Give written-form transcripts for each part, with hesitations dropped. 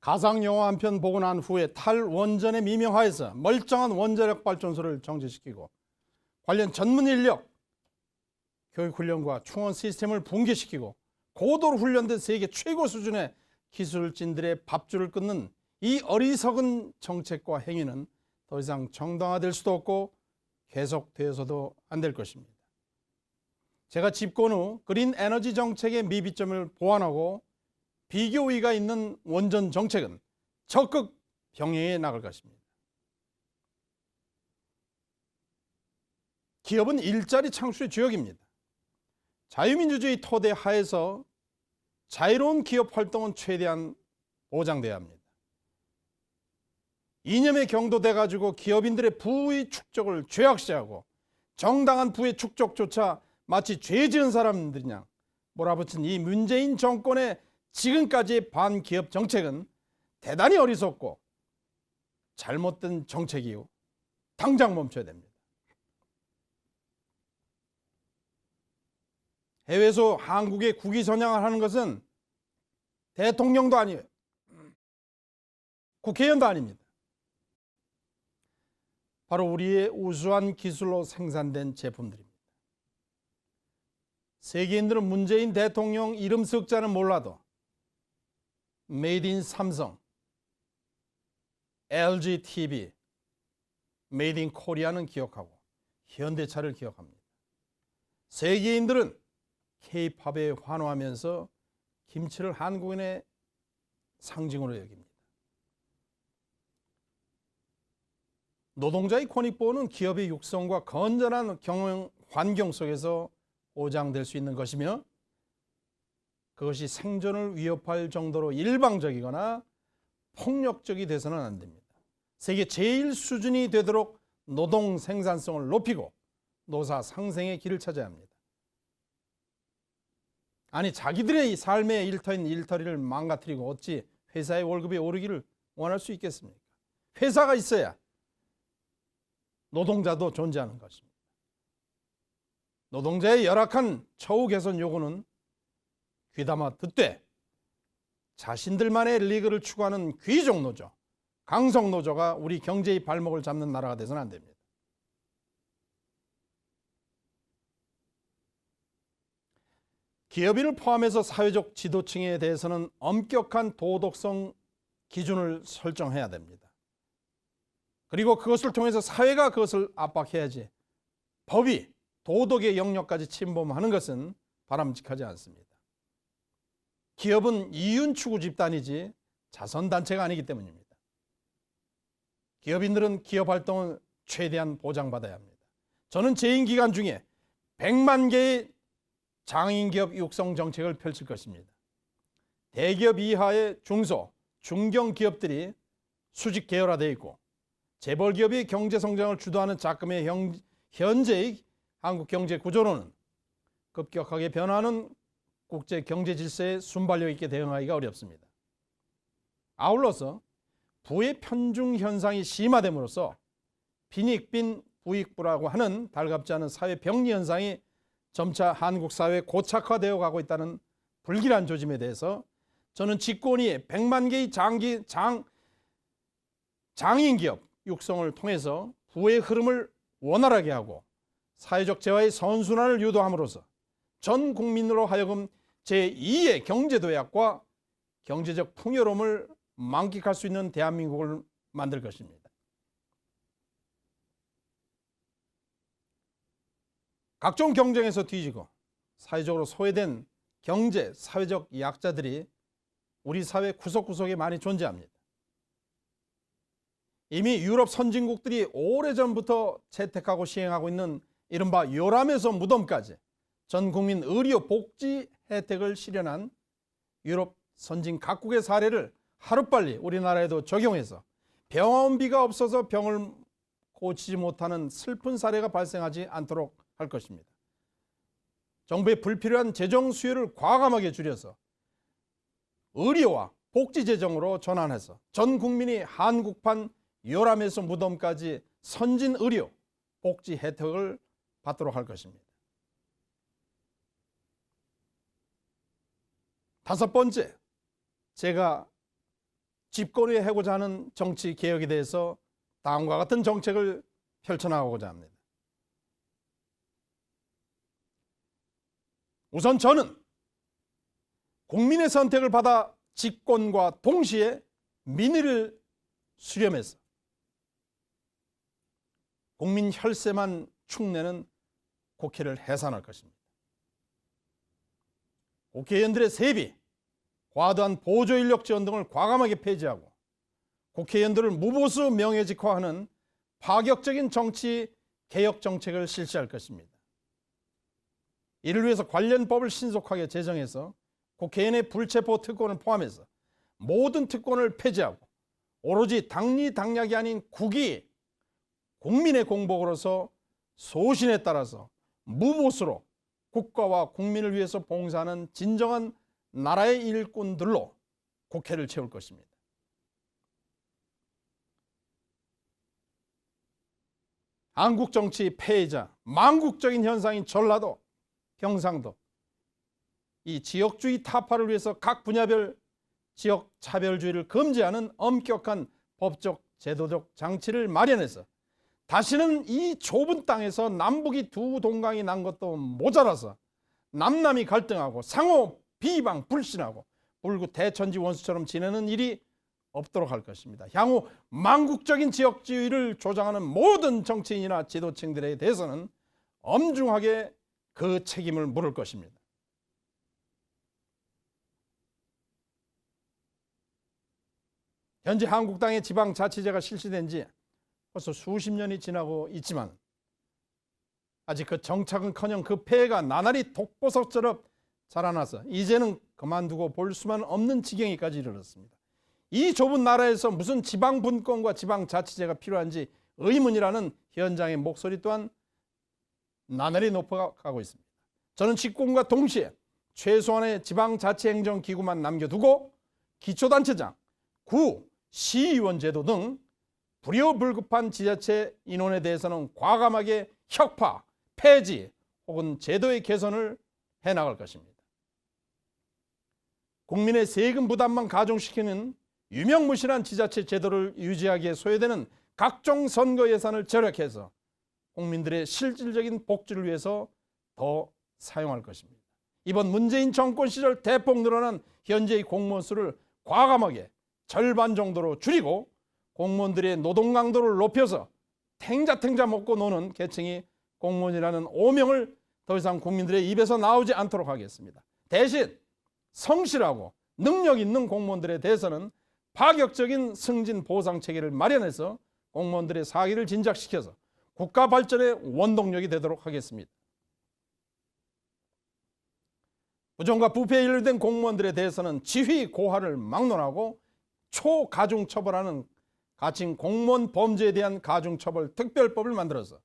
가상 영화 한 편 보고 난 후에 탈원전에 미명하여서 멀쩡한 원자력 발전소를 정지시키고 관련 전문 인력, 교육훈련과 충원 시스템을 붕괴시키고 고도로 훈련된 세계 최고 수준의 기술진들의 밥줄을 끊는 이 어리석은 정책과 행위는 더 이상 정당화될 수도 없고 계속되어서도 안 될 것입니다. 제가 집권 후 그린 에너지 정책의 미비점을 보완하고 비교의가 있는 원전 정책은 적극 병행해 나갈 것입니다. 기업은 일자리 창출의 주역입니다. 자유민주주의 토대 하에서 자유로운 기업 활동은 최대한 보장돼야 합니다. 이념에 경도돼 가지고 기업인들의 부의 축적을 죄악시하고 정당한 부의 축적조차 마치 죄 지은 사람들이냐 몰아붙인 이 문재인 정권의 지금까지의 반기업 정책은 대단히 어리석고 잘못된 정책이요. 당장 멈춰야 됩니다. 해외에서 한국에 국위 선양을 하는 것은 대통령도 아니에요. 국회의원도 아닙니다. 바로 우리의 우수한 기술로 생산된 제품들입니다. 세계인들은 문재인 대통령 이름 석자는 몰라도 메이드 인 삼성, LG TV, 메이드 인 코리아는 기억하고 현대차를 기억합니다. 세계인들은 K-팝에 환호하면서 김치를 한국인의 상징으로 여깁니다. 노동자의 권익보호는 기업의 육성과 건전한 경영 환경 속에서 보장될 수 있는 것이며 그것이 생존을 위협할 정도로 일방적이거나 폭력적이 돼서는 안 됩니다. 세계 제일 수준이 되도록 노동 생산성을 높이고 노사 상생의 길을 찾아야 합니다. 아니 자기들의 삶의 일터인 일터리를 망가뜨리고 어찌 회사의 월급이 오르기를 원할 수 있겠습니까? 회사가 있어야 노동자도 존재하는 것입니다. 노동자의 열악한 처우 개선 요구는 귀담아 듣되 자신들만의 리그를 추구하는 귀족 노조, 강성 노조가 우리 경제의 발목을 잡는 나라가 돼서는 안 됩니다. 기업인을 포함해서 사회적 지도층에 대해서는 엄격한 도덕성 기준을 설정해야 됩니다. 그리고 그것을 통해서 사회가 그것을 압박해야지 법이 도덕의 영역까지 침범하는 것은 바람직하지 않습니다. 기업은 이윤 추구 집단이지 자선단체가 아니기 때문입니다. 기업인들은 기업 활동을 최대한 보장받아야 합니다. 저는 재임 기간 중에 100만 개의 장인기업 육성 정책을 펼칠 것입니다. 대기업 이하의 중소, 중견기업들이 수직 계열화되어 있고 재벌기업이 경제성장을 주도하는 작금의 현재의 한국 경제 구조로는 급격하게 변화하는 국제 경제 질서에 순발력 있게 대응하기가 어렵습니다. 아울러서 부의 편중 현상이 심화됨으로써 빈익빈 부익부라고 하는 달갑지 않은 사회 병리 현상이 점차 한국 사회에 고착화되어 가고 있다는 불길한 조짐에 대해서 저는 집권이 100만 개의 장인 기업 육성을 통해서 부의 흐름을 원활하게 하고 사회적 재화의 선순환을 유도함으로써 전 국민으로 하여금 제2의 경제도약과 경제적 풍요로움을 만끽할 수 있는 대한민국을 만들 것입니다. 각종 경쟁에서 뒤지고 사회적으로 소외된 경제, 사회적 약자들이 우리 사회 구석구석에 많이 존재합니다. 이미 유럽 선진국들이 오래전부터 채택하고 시행하고 있는 이른바 요람에서 무덤까지 전 국민 의료 복지 혜택을 실현한 유럽 선진 각국의 사례를 하루빨리 우리나라에도 적용해서 병원비가 없어서 병을 고치지 못하는 슬픈 사례가 발생하지 않도록 할 것입니다. 정부의 불필요한 재정 수요를 과감하게 줄여서 의료와 복지 재정으로 전환해서 전 국민이 한국판 요람에서 무덤까지 선진 의료 복지 혜택을 받도록 할 것입니다. 다섯 번째, 제가 집권을 해고자 하는 정치 개혁에 대해서 다음과 같은 정책을 펼쳐나가고자 합니다. 우선 저는 국민의 선택을 받아 집권과 동시에 민의를 수렴해서 국민 혈세만 축내는 국회를 해산할 것입니다. 국회의원들의 세비, 과도한 보조인력 지원 등을 과감하게 폐지하고 국회의원들을 무보수 명예직화하는 파격적인 정치 개혁 정책을 실시할 것입니다. 이를 위해서 관련 법을 신속하게 제정해서 국회의원의 불체포 특권을 포함해서 모든 특권을 폐지하고 오로지 당리당략이 아닌 국이 국민의 공복으로서 소신에 따라서 무보수로 국가와 국민을 위해서 봉사하는 진정한 나라의 일꾼들로 국회를 채울 것입니다. 한국 정치 폐해자, 망국적인 현상인 전라도, 경상도, 이 지역주의 타파를 위해서 각 분야별 지역 차별주의를 금지하는 엄격한 법적 제도적 장치를 마련해서 다시는 이 좁은 땅에서 남북이 두 동강이 난 것도 모자라서 남남이 갈등하고 상호 비방 불신하고 불구 대천지 원수처럼 지내는 일이 없도록 할 것입니다. 향후 망국적인 지역주의를 조장하는 모든 정치인이나 지도층들에 대해서는 엄중하게 그 책임을 물을 것입니다. 현재 한국당의 지방자치제가 실시된 지 벌써 수십 년이 지나고 있지만 아직 그 정착은커녕 그 폐해가 나날이 독보석처럼 자라나서 이제는 그만두고 볼 수만 없는 지경에까지 이르렀습니다. 이 좁은 나라에서 무슨 지방분권과 지방자치제가 필요한지 의문이라는 현장의 목소리 또한 나날이 높아가고 있습니다. 저는 집권과 동시에 최소한의 지방자치행정기구만 남겨두고 기초단체장, 구, 시의원 제도 등 불효불급한 지자체 인원에 대해서는 과감하게 혁파, 폐지 혹은 제도의 개선을 해나갈 것입니다. 국민의 세금 부담만 가중시키는 유명무실한 지자체 제도를 유지하기에 소요되는 각종 선거 예산을 절약해서 국민들의 실질적인 복지를 위해서 더 사용할 것입니다. 이번 문재인 정권 시절 대폭 늘어난 현재의 공무원 수를 과감하게 절반 정도로 줄이고 공무원들의 노동 강도를 높여서 탱자탱자 먹고 노는 계층이 공무원이라는 오명을 더 이상 국민들의 입에서 나오지 않도록 하겠습니다. 대신 성실하고 능력 있는 공무원들에 대해서는 파격적인 승진 보상 체계를 마련해서 공무원들의 사기를 진작시켜서 국가 발전의 원동력이 되도록 하겠습니다. 부정과 부패에 연루된 공무원들에 대해서는 지휘 고하를 막론하고 초가중 처벌하는 가칭 공무원 범죄에 대한 가중처벌 특별법을 만들어서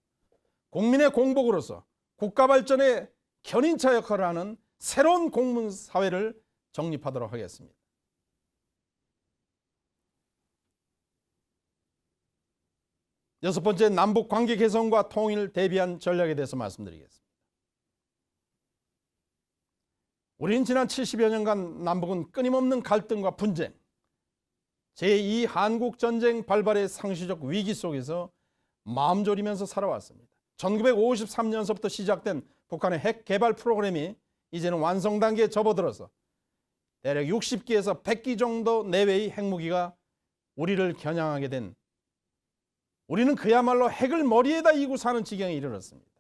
국민의 공복으로서 국가 발전의 견인차 역할을 하는 새로운 공무원 사회를 정립하도록 하겠습니다. 여섯 번째, 남북 관계 개선과 통일 대비한 전략에 대해서 말씀드리겠습니다. 우리는 지난 70여 년간 남북은 끊임없는 갈등과 분쟁, 제2 한국전쟁 발발의 상시적 위기 속에서 마음 졸이면서 살아왔습니다. 1953년서부터 시작된 북한의 핵 개발 프로그램이 이제는 완성 단계에 접어들어서 대략 60기에서 100기 정도 내외의 핵무기가 우리를 겨냥하게 된, 우리는 그야말로 핵을 머리에다 이고 사는 지경에 이르렀습니다.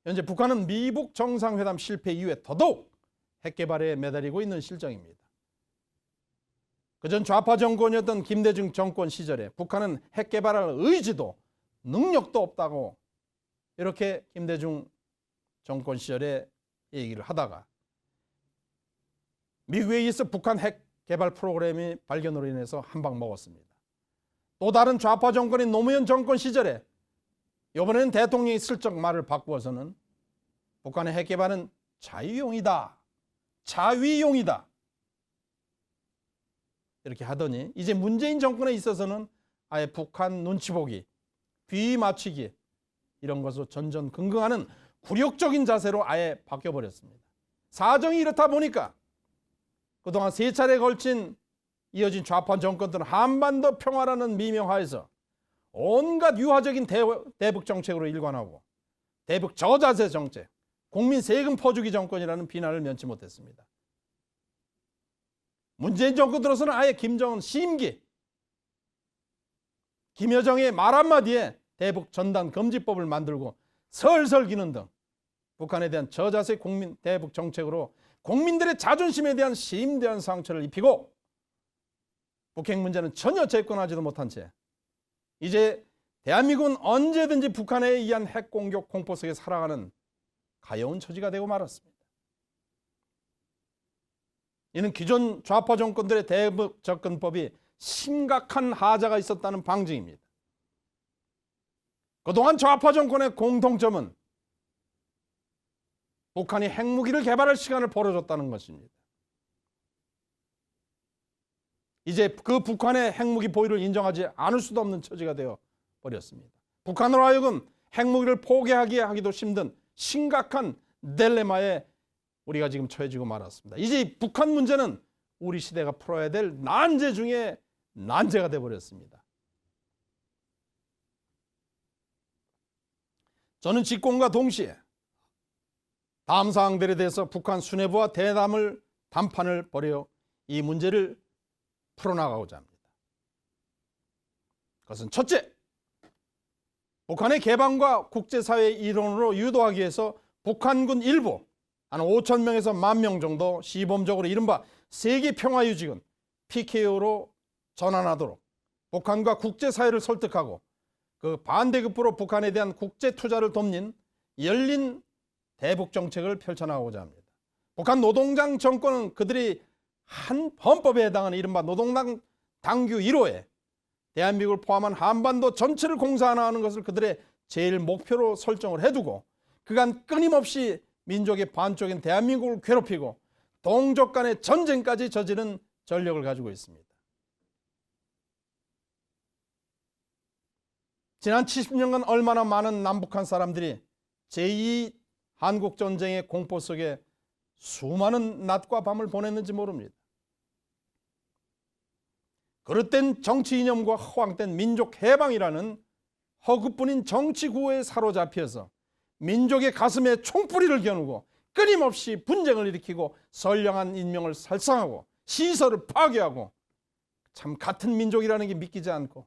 현재 북한은 미북 정상회담 실패 이후에 더더욱 핵 개발에 매달리고 있는 실정입니다. 그전 좌파 정권이었던 김대중 정권 시절에 북한은 핵 개발할 의지도 능력도 없다고 이렇게 김대중 정권 시절에 얘기를 하다가 미국에 의해서 북한 핵 개발 프로그램이 발견으로 인해서 한 방 먹었습니다. 또 다른 좌파 정권인 노무현 정권 시절에 이번에는 대통령이 슬쩍 말을 바꾸어서는 북한의 핵 개발은 자유용이다, 자위용이다 이렇게 하더니 이제 문재인 정권에 있어서는 아예 북한 눈치 보기, 귀 맞추기 이런 것으로 전전긍긍하는 굴욕적인 자세로 아예 바뀌어버렸습니다. 사정이 이렇다 보니까 그동안 세 차례에 걸친 이어진 좌파 정권들은 한반도 평화라는 미명하에서 온갖 유화적인 대북 정책으로 일관하고 대북 저자세 정책, 국민 세금 퍼주기 정권이라는 비난을 면치 못했습니다. 문재인 정권 들어서는 아예 김정은 심기, 김여정의 말 한마디에 대북 전단 금지법을 만들고 설설 기는 등 북한에 대한 저자세 국민 대북 정책으로 국민들의 자존심에 대한 심대한 상처를 입히고 북핵 문제는 전혀 재건하지도 못한 채 이제 대한민국은 언제든지 북한에 의한 핵 공격 공포 속에 살아가는 가여운 처지가 되고 말았습니다. 이는 기존 좌파 정권들의 대북 접근법이 심각한 하자가 있었다는 방증입니다. 그동안 좌파 정권의 공통점은 북한이 핵무기를 개발할 시간을 벌어줬다는 것입니다. 이제 그 북한의 핵무기 보유를 인정하지 않을 수도 없는 처지가 되어 버렸습니다. 북한으로 하여금 핵무기를 포기하게 하기도 힘든 심각한 딜레마에 우리가 지금 처해지고 말았습니다. 이제 북한 문제는 우리 시대가 풀어야 될 난제 중에 난제가 되어버렸습니다. 저는 집권과 동시에 다음 사항들에 대해서 북한 수뇌부와 담판을 벌여 이 문제를 풀어나가고자 합니다. 그것은 첫째, 북한의 개방과 국제사회의 일원으로 유도하기 위해서 북한군 일부 한 5천 명에서 1만 명 정도 시범적으로 이른바 세계평화유지군 PKO로 전환하도록 북한과 국제사회를 설득하고 그 반대급부로 북한에 대한 국제투자를 돕는 열린 대북 정책을 펼쳐나가고자 합니다. 북한 노동당 정권은 그들이 한 헌법에 해당하는 이른바 노동당 당규 1호에 대한민국을 포함한 한반도 전체를 공산화하는 것을 그들의 제일 목표로 설정을 해두고 그간 끊임없이 민족의 반쪽인 대한민국을 괴롭히고 동족 간의 전쟁까지 저지른 전력을 가지고 있습니다. 지난 70년간 얼마나 많은 남북한 사람들이 제2 한국전쟁의 공포 속에 수많은 낮과 밤을 보냈는지 모릅니다. 그릇된 정치 이념과 허황된 민족 해방이라는 허구뿐인 정치 구호에 사로잡혀서 민족의 가슴에 총뿌리를 겨누고 끊임없이 분쟁을 일으키고 선량한 인명을 살상하고 시설을 파괴하고 참 같은 민족이라는 게 믿기지 않고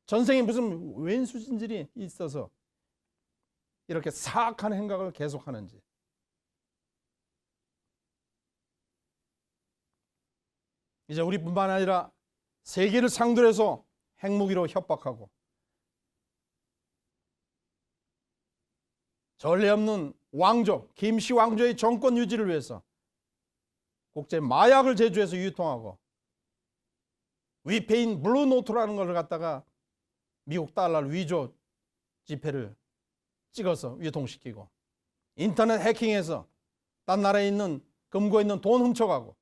전생에 무슨 왼수진질이 있어서 이렇게 사악한 행각을 계속하는지 이제 우리뿐만 아니라 세계를 상대로 해서 핵무기로 협박하고 전례 없는 왕족, 김씨 왕조의 정권 유지를 위해서 국제 마약을 제조해서 유통하고 위페인 블루노트라는 걸 갖다가 미국 달러를 위조 지폐를 찍어서 유통시키고 인터넷 해킹해서 딴 나라에 있는 금고에 있는 돈 훔쳐가고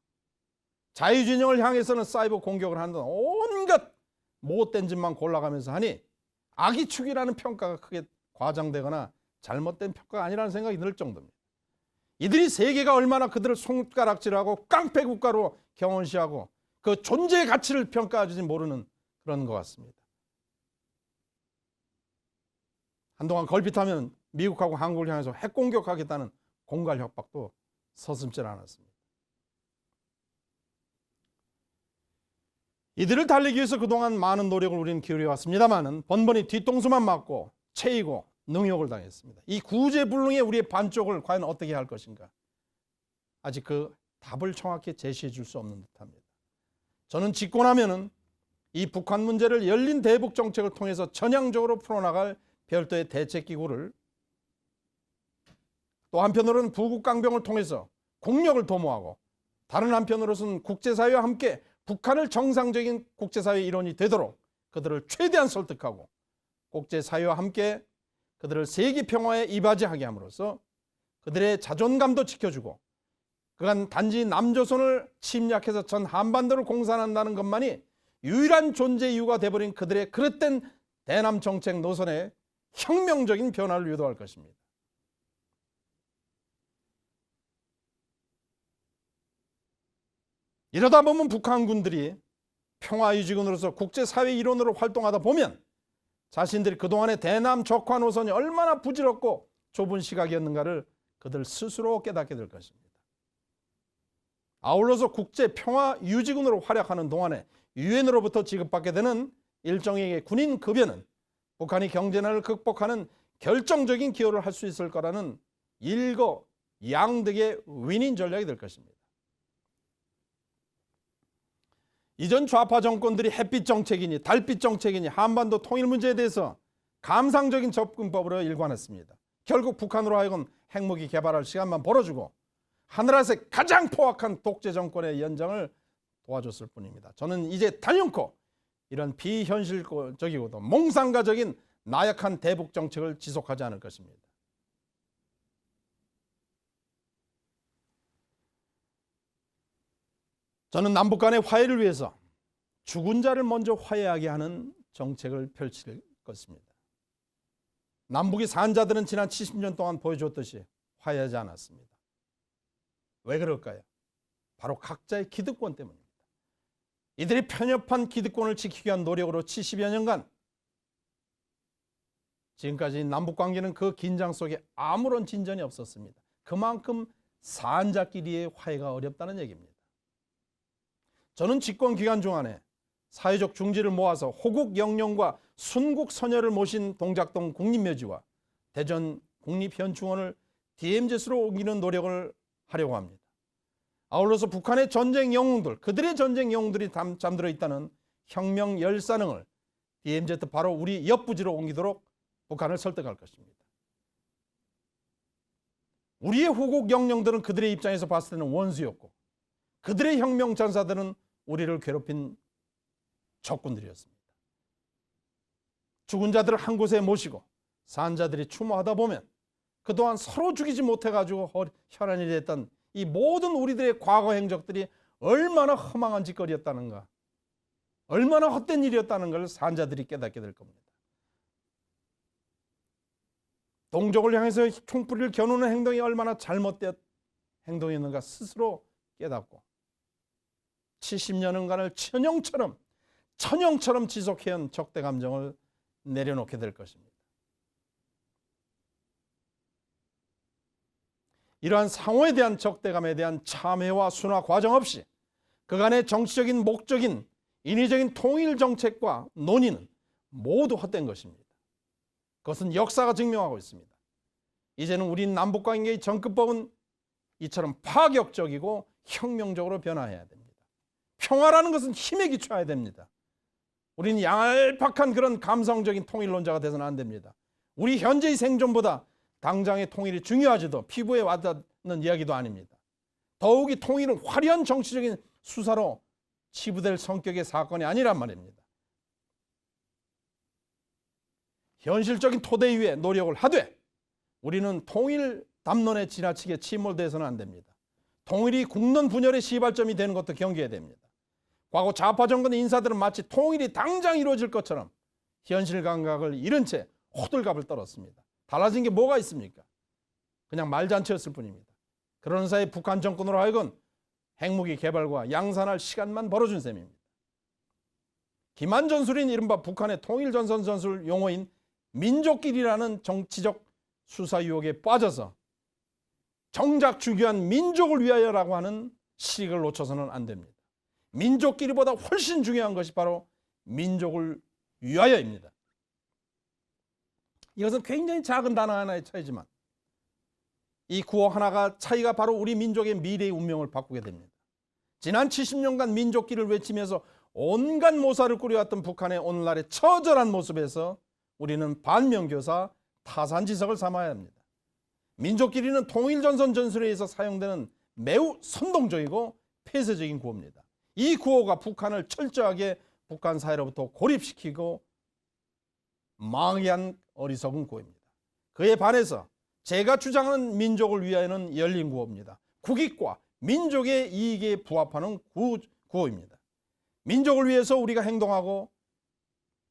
자유진영을 향해서는 사이버 공격을 한다. 온갖 못된 짓만 골라가면서 하니 악의축이라는 평가가 크게 과장되거나 잘못된 평가가 아니라는 생각이 들 정도입니다. 이들이 세계가 얼마나 그들을 손가락질하고 깡패 국가로 경원시하고 그 존재의 가치를 평가하지 모르는 그런 것 같습니다. 한동안 걸핏하면 미국하고 한국을 향해서 핵공격하겠다는 공갈 협박도 서슴질 않았습니다. 이들을 달리기 위해서 그동안 많은 노력을 우리는 기울여왔습니다마는 번번이 뒤통수만 맞고 채이고 능욕을 당했습니다. 이 구제불능의 우리의 반쪽을 과연 어떻게 할 것인가? 아직 그 답을 정확히 제시해 줄 수 없는 듯합니다. 저는 집권하면은 이 북한 문제를 열린 대북 정책을 통해서 전향적으로 풀어나갈 별도의 대책기구를 또 한편으로는 부국강병을 통해서 국력을 도모하고 다른 한편으로서는 국제사회와 함께 북한을 정상적인 국제사회 일원이 되도록 그들을 최대한 설득하고 국제사회와 함께 그들을 세계 평화에 이바지하게 함으로써 그들의 자존감도 지켜주고 그간 단지 남조선을 침략해서 전 한반도를 공산한다는 것만이 유일한 존재 이유가 되어버린 그들의 그릇된 대남 정책 노선에 혁명적인 변화를 유도할 것입니다. 이러다 보면 북한군들이 평화유지군으로서 국제사회 일원으로 활동하다 보면 자신들이 그동안의 대남 적화 노선이 얼마나 부질없고 좁은 시각이었는가를 그들 스스로 깨닫게 될 것입니다. 아울러서 국제평화유지군으로 활약하는 동안에 유엔으로부터 지급받게 되는 일정의 군인 급여는 북한이 경제난을 극복하는 결정적인 기여를 할 수 있을 거라는 일거양득의 윈윈 전략이 될 것입니다. 이전 좌파 정권들이 햇빛 정책이니 달빛 정책이니 한반도 통일 문제에 대해서 감상적인 접근법으로 일관했습니다. 결국 북한으로 하여금 핵무기 개발할 시간만 벌어주고 하늘아래 가장 포악한 독재 정권의 연장을 도와줬을 뿐입니다. 저는 이제 단연코 이런 비현실적이고도 몽상가적인 나약한 대북 정책을 지속하지 않을 것입니다. 저는 남북 간의 화해를 위해서 죽은 자를 먼저 화해하게 하는 정책을 펼칠 것입니다. 남북이 산 자들은 지난 70년 동안 보여줬듯이 화해하지 않았습니다. 왜 그럴까요? 바로 각자의 기득권 때문입니다. 이들이 편협한 기득권을 지키기 위한 노력으로 70여 년간 지금까지 남북관계는 그 긴장 속에 아무런 진전이 없었습니다. 그만큼 산자끼리의 화해가 어렵다는 얘기입니다. 저는 집권 기간 중안에 사회적 중지를 모아서 호국 영령과 순국 선열을 모신 동작동 국립묘지와 대전 국립현충원을 DMZ로 옮기는 노력을 하려고 합니다. 아울러서 북한의 전쟁 영웅들, 그들의 전쟁 영웅들이 잠들어 있다는 혁명 열사능을 DMZ 바로 우리 옆부지로 옮기도록 북한을 설득할 것입니다. 우리의 호국 영령들은 그들의 입장에서 봤을 때는 원수였고 그들의 혁명 전사들은 우리를 괴롭힌 적군들이었습니다. 죽은 자들을 한 곳에 모시고 산 자들이 추모하다 보면 그동안 서로 죽이지 못해가지고 혈안이 됐던 이 모든 우리들의 과거 행적들이 얼마나 허망한 짓거리였다는가, 얼마나 헛된 일이었다는 걸 산 자들이 깨닫게 될 겁니다. 동족을 향해서 총뿌리를 겨누는 행동이 얼마나 잘못된 행동이었는가 스스로 깨닫고 70년간을 천형처럼 지속해온 적대 감정을 내려놓게 될 것입니다. 이러한 상호에 대한 적대감에 대한 참회와 순화 과정 없이 그간의 정치적인 목적인 인위적인 통일 정책과 논의는 모두 헛된 것입니다. 그것은 역사가 증명하고 있습니다. 이제는 우리 남북관계의 정급법은 이처럼 파격적이고 혁명적으로 변화해야 됩니다. 평화라는 것은 힘에 기초해야 됩니다. 우리는 얄팍한 그런 감성적인 통일론자가 돼서는 안 됩니다. 우리 현재의 생존보다 당장의 통일이 중요하지도 피부에 와닿는 이야기도 아닙니다. 더욱이 통일은 화려한 정치적인 수사로 치부될 성격의 사건이 아니란 말입니다. 현실적인 토대 위에 노력을 하되 우리는 통일 담론에 지나치게 침몰돼서는 안 됩니다. 통일이 국론 분열의 시발점이 되는 것도 경계해야 됩니다. 과거 좌파 정권의 인사들은 마치 통일이 당장 이루어질 것처럼 현실 감각을 잃은 채 호들갑을 떨었습니다. 달라진 게 뭐가 있습니까? 그냥 말잔치였을 뿐입니다. 그러는 사이 북한 정권으로 하여금 핵무기 개발과 양산할 시간만 벌어준 셈입니다. 기만전술인 이른바 북한의 통일전선 전술 용어인 민족끼리라는 정치적 수사 유혹에 빠져서 정작 중요한 민족을 위하여라고 하는 시익을 놓쳐서는 안 됩니다. 민족끼리보다 훨씬 중요한 것이 바로 민족을 위하여입니다. 이것은 굉장히 작은 단어 하나의 차이지만 이 구호 하나가 차이가 바로 우리 민족의 미래의 운명을 바꾸게 됩니다. 지난 70년간 민족끼리를 외치면서 온갖 모사를 꾸려왔던 북한의 오늘날의 처절한 모습에서 우리는 반면교사 타산지석을 삼아야 합니다. 민족끼리는 통일전선 전술에 의해서 사용되는 매우 선동적이고 폐쇄적인 구호입니다. 이 구호가 북한을 철저하게 북한 사회로부터 고립시키고 망하게 한 어리석은 구호입니다. 그에 반해서 제가 주장하는 민족을 위하여는 열린 구호입니다. 국익과 민족의 이익에 부합하는 구호입니다. 민족을 위해서 우리가 행동하고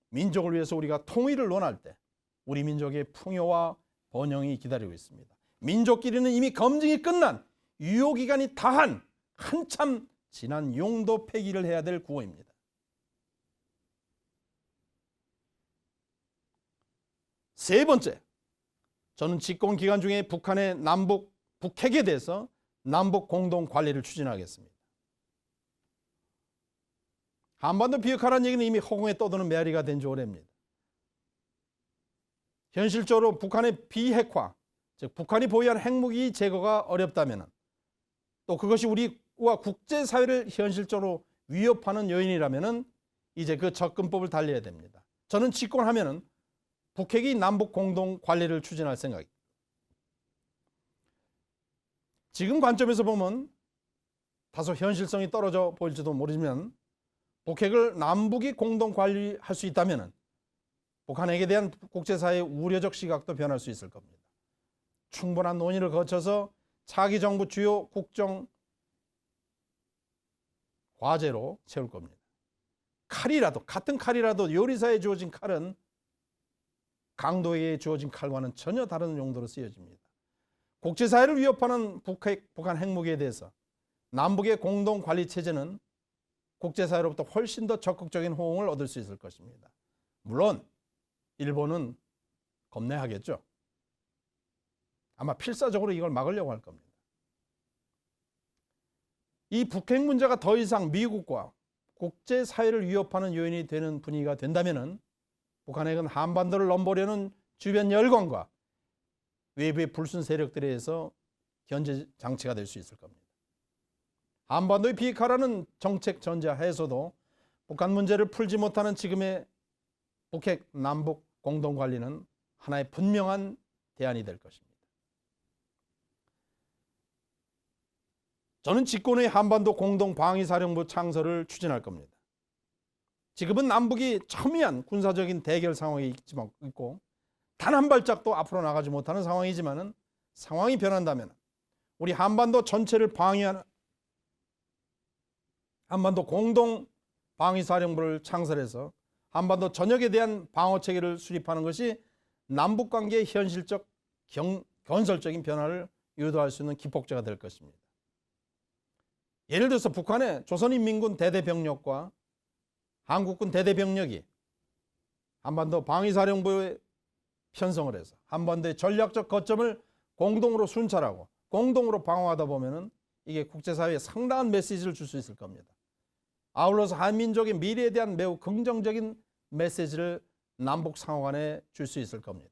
민족을 위해서 우리가 통일을 논할 때 우리 민족의 풍요와 번영이 기다리고 있습니다. 민족끼리는 이미 검증이 끝난 유효기간이 다한 한참 지난 용도 폐기를 해야 될 구호입니다. 세 번째, 저는 집권 기간 중에 북한의 남북 북핵에 대해서 남북 공동 관리를 추진하겠습니다. 한반도 비핵화라는 얘기는 이미 허공에 떠도는 메아리가 된 지 오래입니다. 현실적으로 북한의 비핵화, 즉 북한이 보유한 핵무기 제거가 어렵다면, 또 그것이 우리와 국제사회를 현실적으로 위협하는 요인이라면 이제 그 접근법을 달려야 됩니다. 저는 집권하면 북핵이 남북 공동 관리를 추진할 생각입니다. 지금 관점에서 보면 다소 현실성이 떨어져 보일지도 모르지만 북핵을 남북이 공동 관리할 수 있다면 북한에게 대한 국제사회의 우려적 시각도 변할 수 있을 겁니다. 충분한 논의를 거쳐서 차기 정부 주요 국정 과제로 세울 겁니다. 칼이라도, 같은 칼이라도 요리사에 주어진 칼은 강도에게 주어진 칼과는 전혀 다른 용도로 쓰여집니다. 국제사회를 위협하는 북한 핵무기에 대해서 남북의 공동 관리 체제는 국제사회로부터 훨씬 더 적극적인 호응을 얻을 수 있을 것입니다. 물론 일본은 겁내하겠죠. 아마 필사적으로 이걸 막으려고 할 겁니다. 이 북핵 문제가 더 이상 미국과 국제사회를 위협하는 요인이 되는 분위기가 된다면 북한핵은 한반도를 넘보려는 주변 열강과 외부의 불순 세력들에 의해서 견제 장치가 될 수 있을 겁니다. 한반도의 비핵화라는 정책 전제하에서도 북한 문제를 풀지 못하는 지금의 북핵 남북 공동 관리는 하나의 분명한 대안이 될 것입니다. 저는 집권의 한반도 공동 방위사령부 창설을 추진할 겁니다. 지금은 남북이 첨예한 군사적인 대결 상황에 있고 단 한 발짝도 앞으로 나가지 못하는 상황이지만 상황이 변한다면 우리 한반도 전체를 방위하는 한반도 공동 방위사령부를 창설해서 한반도 전역에 대한 방어 체계를 수립하는 것이 남북 관계의 현실적 건설적인 변화를 유도할 수 있는 기폭제가 될 것입니다. 예를 들어서 북한의 조선인민군 대대병력과 한국군 대대병력이 한반도 방위사령부에 편성을 해서 한반도의 전략적 거점을 공동으로 순찰하고 공동으로 방어하다 보면은 이게 국제사회에 상당한 메시지를 줄 수 있을 겁니다. 아울러서 한민족의 미래에 대한 매우 긍정적인 메시지를 남북 상호간에 줄 수 있을 겁니다.